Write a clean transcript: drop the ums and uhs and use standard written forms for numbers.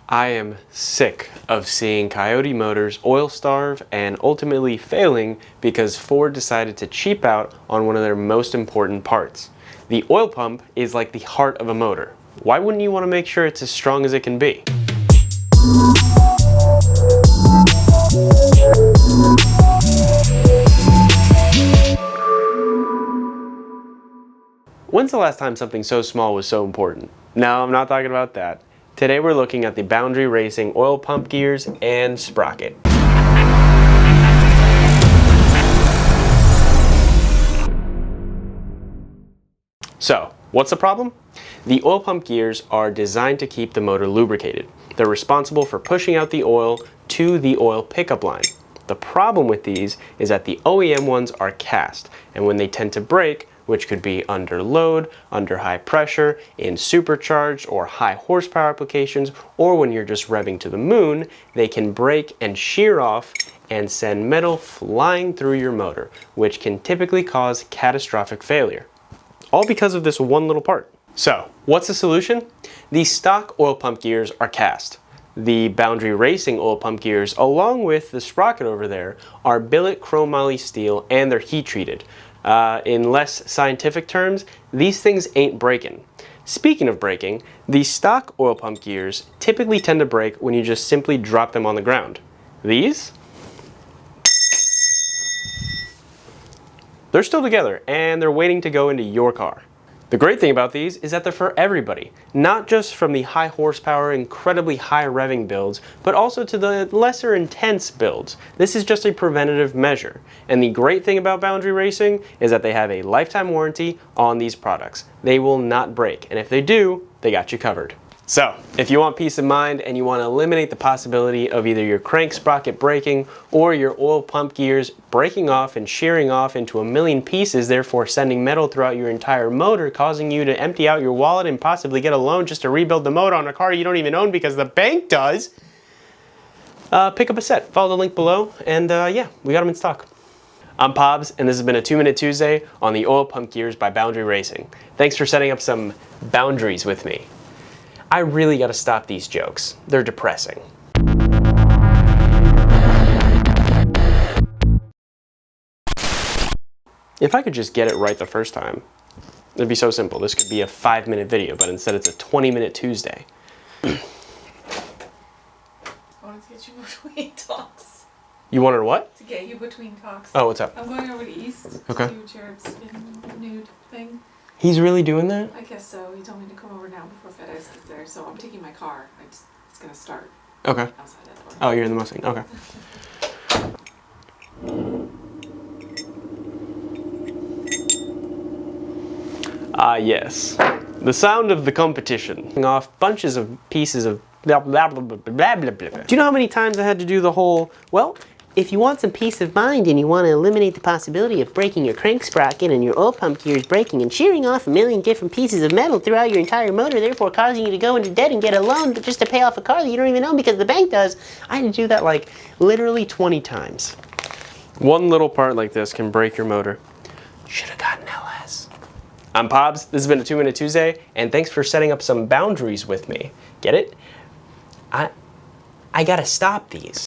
I am sick of seeing Coyote Motors oil starve and ultimately failing because Ford decided to cheap out on one of their most important parts. The oil pump is like the heart of a motor. Why wouldn't you want to make sure it's as strong as it can be? When's the last time something so small was so important? No, I'm not talking about that. Today we're looking at the Boundary Racing oil pump gears and sprocket. So, what's the problem? The oil pump gears are designed to keep the motor lubricated. They're responsible for pushing out the oil to the oil pickup line. The problem with these is that the OEM ones are cast, and when they tend to break, which could be under load, under high pressure, in supercharged or high horsepower applications, or when you're just revving to the moon, they can break and shear off and send metal flying through your motor, which can typically cause catastrophic failure. All because of this one little part. So, what's the solution? These stock oil pump gears are cast. The Boundary Racing oil pump gears, along with the Sprocket over there, are billet chromoly steel and they're heat treated. In less scientific terms, these things ain't breaking. Speaking of breaking, the stock oil pump gears typically tend to break when you just simply drop them on the ground. These? They're still together and they're waiting to go into your car. The great thing about these is that they're for everybody, not just from the high horsepower, incredibly high revving builds, but also to the lesser intense builds. This is just a preventative measure. And the great thing about Boundary Racing is that they have a lifetime warranty on these products. They will not break, and if they do, they got you covered. So, if you want peace of mind and you want to eliminate the possibility of either your crank sprocket breaking or your oil pump gears breaking off and shearing off into a million pieces, therefore sending metal throughout your entire motor, causing you to empty out your wallet and possibly get a loan just to rebuild the motor on a car you don't even own because the bank does, pick up a set. Follow the link below, and yeah, we got them in stock. I'm Pobs, and this has been a 2-Minute Tuesday on the oil pump gears by Boundary Racing. Thanks for setting up some boundaries with me. I really gotta stop these jokes. They're depressing. If I could just get it right the first time, it'd be so simple. This could be a 5-minute video, but instead it's a 20-minute Tuesday. I wanted to get you between talks. You wanted what? To get you between talks. Oh, what's up? I'm going over to East Okay. to do Jared's nude thing. He's really doing that? I guess so. He told me to come over now before FedEx gets there, so I'm taking my car. It's gonna start Okay. outside that door. Oh, you're in the Mustang. Okay. Ah, yes. The sound of the competition. Off bunches of pieces of blah, blah, blah, blah, blah, blah, blah. Do you know how many times I had to do the whole, well, if you want some peace of mind and you want to eliminate the possibility of breaking your crank sprocket and your oil pump gears breaking and shearing off a million different pieces of metal throughout your entire motor, therefore causing you to go into debt and get a loan just to pay off a car that you don't even own because the bank does, I had to do that like literally 20 times. One little part like this can break your motor. Should have gotten LS. I'm Pobs, this has been a 2-Minute Tuesday, and thanks for setting up some boundaries with me. Get it? I gotta stop these.